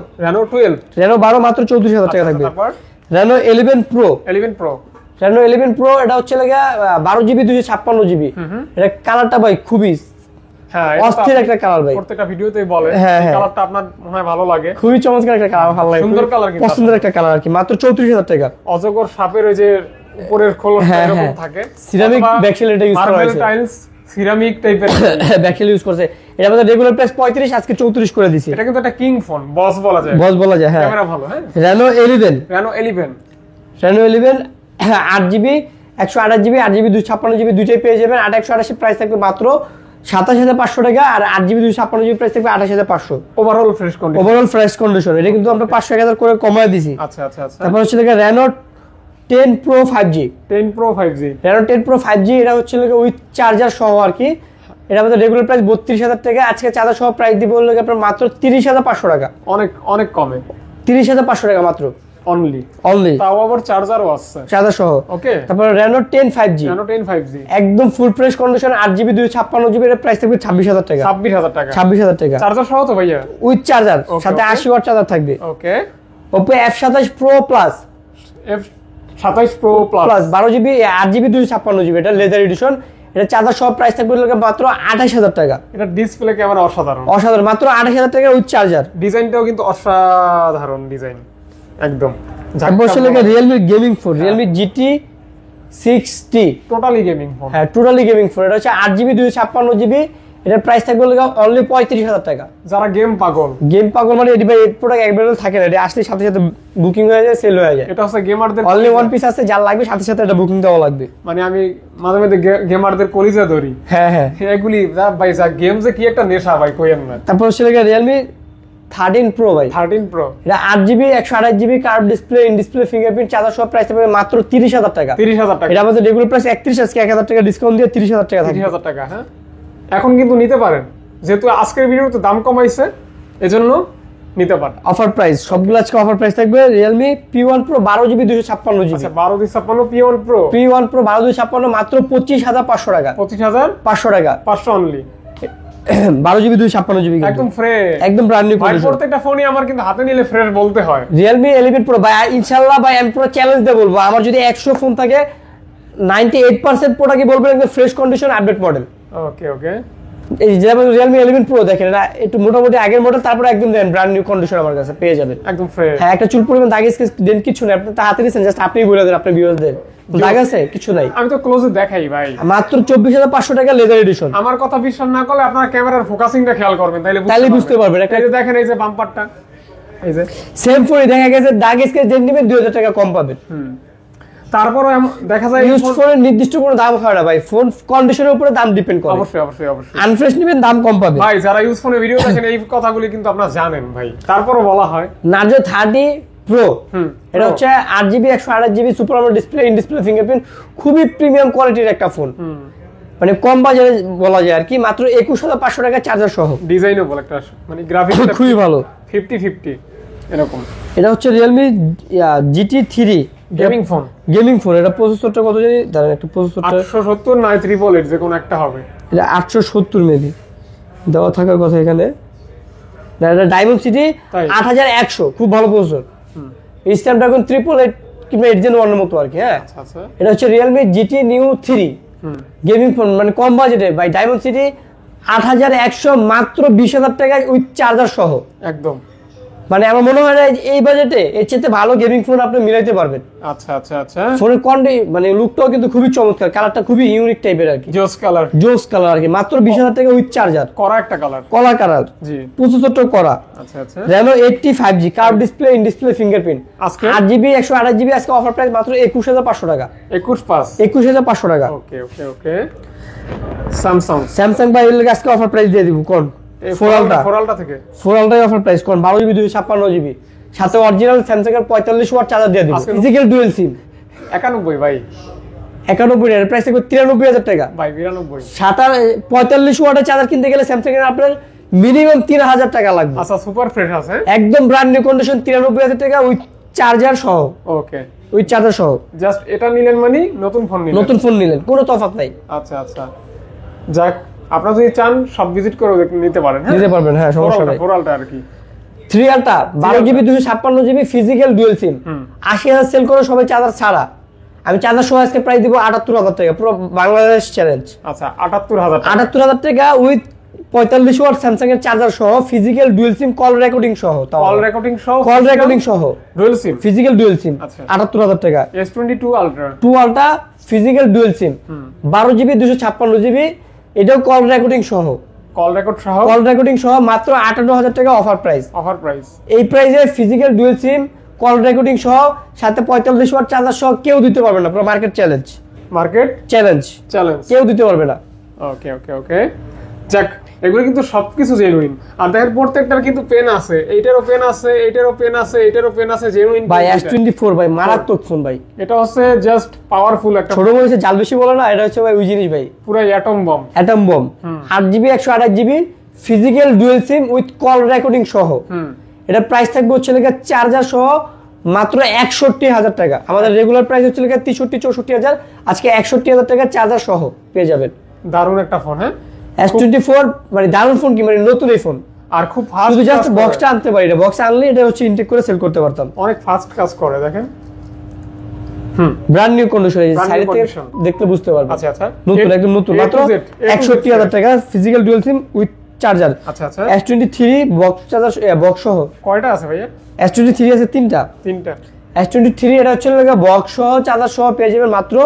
Reno 12 মাত্র 34000 টাকা থাকবে। Reno 11 Pro, Reno 11 Pro এটা হচ্ছে 12GB 256GB। এটা কালারটা ভাই খুবই অস্থির একটা কালার ভাই, প্রত্যেকটা ভিডিওতেই বলে এই কালারটা আপনার মনে হয় ভালো লাগে, খুবই চমৎকার একটা কালার, ভালো লাগে, সুন্দর কালার, পছন্দের একটা কালার আর কি। মাত্র 34000 টাকা। অজগর সাপের ওই যে উপরের খোলসটা এরকম থাকে, সিরামিক ব্যাকশেল এটা ইউজ করা হয়েছে, টাইলস সিরামিক টাইপের ব্যাকশেল ইউজ করছে। এটা আমাদের রেগুলার প্রাইস 35, আজকে 34 করে দিছি। এটা কিন্তু একটা কিং ফোন, বস বলা যায়, হ্যাঁ, ক্যামেরা ভালো। হ্যাঁ, Reno 11 8GB 128GB 8GB 256GB দুইটাই পেয়ে যাবেন। 8128 প্রাইস থাকবে মাত্র 27500 টাকা, আর 8GB 256GB প্রাইস থাকবে 28500। Overall fresh condition. এটা কিন্তু আমরা 500 1000 করে কমায় দিছি। আচ্ছা। তারপর হচ্ছে Reno 10 Pro 5G, Reno 10 Pro 5G এটা হচ্ছে উইথ চার্জার সহ আর কি। এটা আমাদের রেগুলার প্রাইস 32000 টাকা, আজকে চার্জার সহ প্রাইস দিব আপনার মাত্র 30500 টাকা। অনেক কমে, 30500 টাকা মাত্র অনলি, তাও আবার চার্জারও আছে, চার্জার সহ। ওকে। তারপর Reno 10 5G একদম full fresh condition, 8GB 256GB এর প্রাইস থাকবে 26000 টাকা। 26000 টাকা চার্জার সহ তো ভাইয়া, উইথ চার্জার, সাথে 80 ওয়াট চার্জার থাকবে। ওকে। Oppo F27 Pro Plus, F27 Pro Plus 12GB 8GB 256GB, এটা লেদার এডিশন। এটা চার্জার সহ প্রাইস থাকবে মাত্র 28000 টাকা। এটা ডিসপ্লে ক্যামেরা অসাধারণ, মাত্র 28000 টাকা উইথ চার্জার। ডিজাইনটাও কিন্তু অসাধারণ ডিজাইন একদম। তারপর Realme gaming phone, Realme GT 6T, totally gaming phone. হ্যাঁ, টোটালি গেমিং ফোন। এটা হচ্ছে 8GB 256GB, এটার প্রাইস থাকবে অনলি 35000 টাকা। যারা গেম পাগল মানে এই প্রোডাক্ট অ্যাভেলেবল থাকে না, এটা আসলে সাথে সাথে বুকিং হয়ে যায়, সেল হয়ে যায়। এটা হচ্ছে গেমারদের অনলি ওয়ান পিস আছে, যার লাগবে সাথে সাথে এটা বুকিং দেওয়া লাগবে। মানে আমি মাঝে মাঝে গেমারদের কলিজা ধরি। হ্যাঁ, এগুলি ভাই যা গেম যে কি একটা নেশা ভাই, কইেন না। তারপর হচ্ছে Realme 13 Pro ভাই, 13 Pro এটা 8GB 128GB curve display, in display fingerprint, charger সব প্রাইস থাকবে মাত্র 30000 টাকা। এটা আমাদের রেগুলার প্রাইস 31, আজকে 1000 টাকা ডিসকাউন্ট দিয়ে 30000 টাকা থাকবে। 30000 টাকা। হ্যাঁ, এখন কিন্তু নিতে পারেন, যেহেতু আজকের ভিডিওতে দাম কমাইছে এজন্য নিতে পারেন। অফার প্রাইস সবগুলো আজকে অফার প্রাইস থাকবে। Realme P1 Pro 12GB 256GB, আচ্ছা 1256 P1 Pro 1256 মাত্র 25500 টাকা। 25500 টাকা, 500 অনলি। 12GB 256GB একদম ফ্রেশ, একদম ব্র্যান্ড নিউ কন্ডিশন। প্রত্যেকটা ফোনই আমার কিন্তু হাতে নিলে ফ্রেশ বলতে হয়। Realme 11 Pro ভাই, ইনশাআল্লাহ ভাই আমি পুরো চ্যালেঞ্জ দিয়ে বলবো, আমার যদি 100 ফোন থাকে 98% প্রোডাক্টই বলবেন একদম ফ্রেশ কন্ডিশন, আপডেট মডেল। ওকে। এই যেমন Realme 11 Pro দেখেন, এটা একটু মোটামুটি আগের মডেল, তারপর একদম দেন ব্র্যান্ড নিউ কন্ডিশন আমার কাছে পেয়ে যাবেন, একদম ফ্রেশ। হ্যাঁ, একটা চুল পরিমাণ দাগ স্কেচ দেন কিছু না, আপনি তা হাতে নিছেন, জাস্ট আপনিই বলে দেন আপনার ভিউয়ারদের দাগ আছে কিছু নাই। আমি তো ক্লোজে দেখাই ভাই, মাত্র 24500 টাকা লেদার এডিশন। আমার কথা বিশ্বাস না করলে আপনারা ক্যামেরার ফোকাসিংটা খেয়াল করবেন, তাইলে বুঝতে পারবেন। এই যে দেখেন, এই যে বাম্পারটা, এই যে সেম ফোনে দেখা গেছে দাগ স্কেচ দেন দিবেন 2000 টাকা কম পাবেন। তারপরে দেখা যায় ইউজ ফোনের নির্দিষ্ট কোনো দাম হয় না ভাই, ফোন কন্ডিশনের উপরে দাম ডিপেন্ড করে। অবশ্যই। আনফ্রেশ নেবেন দাম কম পাবেন ভাই, যারা ইউজ ফোনে ভিডিও দেখেন এই কথাগুলি কিন্তু আপনারা জানেন ভাই, তারপরও বলা হয়। Narzo 30 Pro, এটা হচ্ছে 8GB 128GB super AMOLED display, in display fingerprint, খুবই প্রিমিয়াম কোয়ালিটির একটা ফোন, মানে কম বাজারে বলা যায় আর কি। মাত্র 21500 টাকা চার্জার সহ। ডিজাইনও বল একটা, মানে গ্রাফিক্সটা খুবই ভালো, 50-50 এরকম। এটা হচ্ছে Realme GT 3 গেমিং ফোন। এটা প্রসেসরটা কত জানি, দাঁড়ান একটু, প্রসেসরটা 870 না 888 যে কোনো একটা হবে। এটা 870 মেবি দেওয়া থাকার কথা এখানে। না, এটা ডায়মন্ড-সিটি 8100, খুব ভালো প্রসেসর। স্ন্যাপড্রাগন 888 কিংবা 8 Gen 1 এর মতো আর কি। হ্যাঁ, আচ্ছা। এটা হচ্ছে Realme GT Neo 3 gaming phone, মানে কম বাজেটে ভাই, ডায়মন্ড-সিটি 8100 মাত্র 20000 টাকায় উইথ চার্জার সহ। একদম মানে আমার মনে হয় না এই বাজেটে এর চেয়ে ভালো গেমিং ফোন আপনি মিলাইতে পারবেন। আচ্ছা আচ্ছা আচ্ছা, ফোনের মানে লুকটাও কিন্তু খুবই চমৎকার, কালারটা খুবই ইউনিক টাইপের আর কি, জোস কালার আর কি। মাত্র 20,000 টাকা উইথ চার্জার, করা একটা কালার, কলা কালার, জি 75 করা। আচ্ছা আচ্ছা, Reno 80 5G curve display, in display fingerprint, আজকে 8GB 128GB, আজকে অফার প্রাইস মাত্র 21,500 টাকা। 21,500 টাকা। ওকে ওকে ওকে। স্যামসাং ভাই এর আজকে অফার প্রাইস দিয়ে দিব কোন ফোরালটা থেকে, ফোরালটাই অফার প্রাইস কোন 12GB 256GB, সাথে অরিজিনাল স্যামসাং এর 45 ওয়াট চার্জার দিয়ে দিব, ফিজিক্যাল ডুয়াল সিম। 91 ভাই, 91 এর প্রাইস থাকবে 93,000 টাকা ভাই 92। 45 ওয়াটের চার্জার কিনতে গেলে স্যামসাং এর আপনার মিনিমাম 3,000 টাকা লাগবে। আচ্ছা, সুপার ফ্রেশ আছে, একদম ব্র্যান্ড নিউ কন্ডিশন, 93,000 টাকা উইথ চার্জার সহ। ওকে, উইথ চার্জার সহ। জাস্ট এটা নিলেন মানে নতুন ফোন নিলেন, কোনো তফাৎ নাই। আচ্ছা আচ্ছা, যাক আপনারা যদি চান সব ভিজিট করে নিতে পারেন, নিতে পারবেন, হ্যাঁ সমস্যা নাই। ফোরালটা আর কি 3 আলটা 12GB 256GB ফিজিক্যাল ডুয়াল সিম, 80,000 সেল করে সবাই চার্জার ছাড়া। আমি চার্জার সহ আজকে প্রাইস দিব 78,000 টাকা, পুরো বাংলাদেশ চ্যালেঞ্জ। আচ্ছা 78,000 78,000 টাকা উইথ 45 ওয়াট স্যামসাং এর চার্জার সহ, ফিজিক্যাল ডুয়াল সিম, কল রেকর্ডিং সহ, ডুয়াল সিম, ফিজিক্যাল ডুয়াল সিম 78,000 টাকা। S22 আলট্রা 2 আলটা ফিজিক্যাল ডুয়াল সিম 12GB 256GB, এটাও কল রেকর্ডিং সহ, কল রেকর্ডিং সহ মাত্র 58,000 টাকা অফার প্রাইস। এই প্রাইসে ফিজিক্যাল ডুয়াল সিম, কল রেকর্ডিং সহ, সাথে 45 ওয়াট চার্জার সহ কেউ দিতে পারবে না, পুরো মার্কেট চ্যালেঞ্জ কেউ দিতে পারবে না। ওকে ওকে ওকে, যাক এগুলো কিন্তু সবকিছু জেনুইন। আর দেখেন প্রত্যেকটার কিন্তু পেন আছে, এইটারও পেন আছে, এইটারও পেন আছে, এইটারও পেন আছে, জেনুইন ভাই। S24 ভাই মারাত্মক ফোন ভাই, এটা হচ্ছে জাস্ট পাওয়ারফুল একটা, ছোট বয়সে জাল বেশি বলে না, এটা হচ্ছে ভাই ওই জিনিস ভাই, পুরো atom bomb. 8GB 128GB physical dual SIM with call recording সহ। এটা প্রাইস থাকবে হচ্ছে লেগে চার্জার সহ মাত্র 61,000 টাকা। আমাদের রেগুলার প্রাইস হচ্ছে লেগে 63-64,000, আজকে 61,000 টাকা চার্জার সহ পেয়ে যাবেন। দারুণ একটা ফোন। হ্যাঁ, S24 মানে দারুণ ফোন, কি মানে নতুন এই ফোন, আর খুব ফাস্ট, শুধু জাস্ট বক্সটা আনতে পারি না, বক্স আনলে এটা হচ্ছে ইনটেক করে সেল করতে পারতাম। অনেক ফাস্ট কাজ করে দেখেন। ব্র্যান্ড নিউ কন্ডিশন, এই সাইড থেকে দেখলে বুঝতে পারবেন। আচ্ছা আচ্ছা, নতুন, একদম নতুন, মাত্র 61,000 টাকা physical dual SIM with charger. আচ্ছা আচ্ছা, S23 বক্স চার্জার, বক্স সহ। কয়টা আছে ভাইয়া? S23 আছে তিনটা। S23 এটা হচ্ছে লাগা বক্স সহ চার্জার সহ পেয়ে যাবেন মাত্র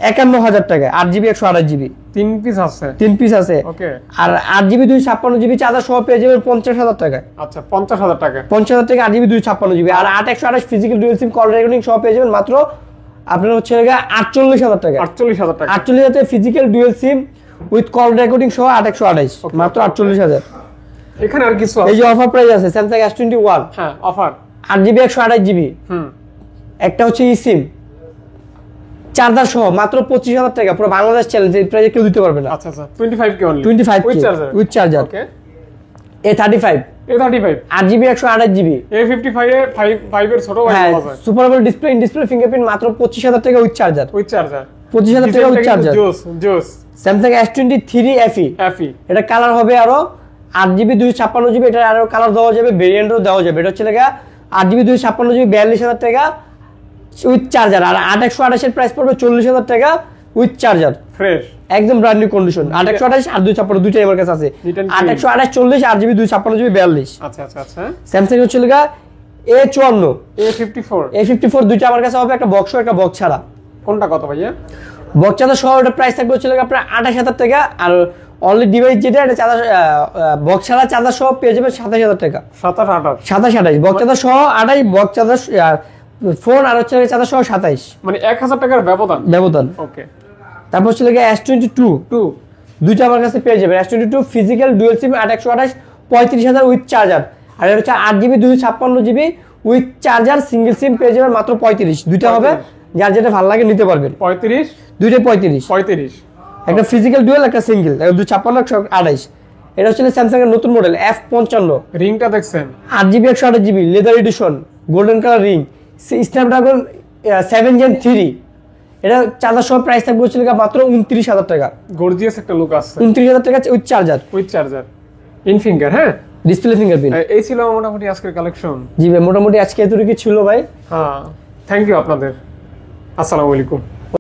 51,000 টাকা। 8GB 128GB 3 পিস আছে। ওকে, আর 8GB 256GB চার্জার সহ পেয়ে যাবেন 50,000 টাকা। আচ্ছা 50,000 টাকা, 50,000 টাকা 8GB 256GB। আর 8/128 ফিজিক্যাল ডুয়াল সিম কল রেকর্ডিং সহ পেয়ে যাবেন মাত্র আপনার হচ্ছে লাগা 48,000 টাকা। 48,000 টাকা physical dual SIM with call recording সহ 8/128 মাত্র 48,000। এখানে আর কিছু এই যে অফার প্রাইস আছে Samsung S21, হ্যাঁ অফার, 8GB 128GB, একটা হচ্ছে eSIM চার্জার সহ মাত্র 25,000 টাকা, পুরো বাংলাদেশ চ্যালেঞ্জ, এই প্রাইসে কেউ দিতে পারবে না। আচ্ছা আচ্ছা, 25K only, 25K with charger. Okay, A35 8GB 128GB, A55 এ 5 এর ছোট হ্যাঁ, super AMOLED display, in display fingerprint, মাত্র 25,000 টাকা উইথ চার্জার। 25,000 টাকা উইথ চার্জার। জোস Samsung S23 FE, এটা কালার হবে আরো 8GB 256GB, এটা আরো কালার দেওয়া যাবে, ভেরিয়েন্টও দেওয়া যাবে। এটা হচ্ছে লাগা 8GB 256GB 42,000 টাকা উইথ চার্জার। আর 8/128 এর প্রাইস পড়বে 40,000 টাকা উইথ চার্জার, ফ্রেশ একদম ব্র্যান্ড নিউ কন্ডিশন। 8/128 আর 256 দুইটাই আমার কাছে আছে। 8/128 40, 8GB 256GB 42। আচ্ছা আচ্ছা আচ্ছা, স্যামসাং হচ্ছে লাগা A54 A54 দুইটা আমার কাছে হবে, একটা বক্স একটা বক্স ছাড়া। কোনটা কত ভাইয়া? বক্স চার্জার সহ এটা প্রাইস থাকবে হচ্ছে লাগা আপনার 28,000 টাকা। আর অনলি ডিভাইস যেটা, এটা চার্জার বক্স ছাড়া চার্জার সহ পেয়ে যাবে 27,000 টাকা। 27-28 বক্স চার্জার সহ 28, বক্স চার্জার ফোন আর হচ্ছে চার্জার সহ 27, মানে 1,000 টাকার ব্যবধান। ওকে, তারপর হচ্ছে লাগে S22 দুইটা আমার কাছে পেয়ে যাবেন। S22 physical dual SIM 8/128 35,000 with charger. আর এটা হচ্ছে 8GB 256GB with charger, single সিম পেয়ে যাবেন মাত্র 35। দুইটা হবে, যার যেটা ভালো লাগে নিতে পারবেন। 35 দুইটাই 35, একটা ফিজিক্যাল ডুয়াল, একটা সিঙ্গেল, 256 128। এটা হচ্ছে স্যামসাং এর নতুন মডেল F55। রিংটা দেখছেন, 8GB 128GB leather addition, golden colour ring, Snapdragon 7 Gen 3। এটা চার্জার সহ প্রাইস থাকবে হচ্ছে মাত্র 29,000 টাকা। গর্জিয়াস একটা লুক আছে। 29,000 টাকা উইথ চার্জার, ইন ফিঙ্গার, হ্যাঁ ডিসপ্লে ফিঙ্গারপ্রিন্ট। এই ছিল মোটামুটি আজকের কালেকশন। জি ভাই, মোটামুটি আজকে এতটুকু ছিল ভাই। হ্যাঁ, থ্যাংক ইউ আপনাদের। আসসালামু আলাইকুম।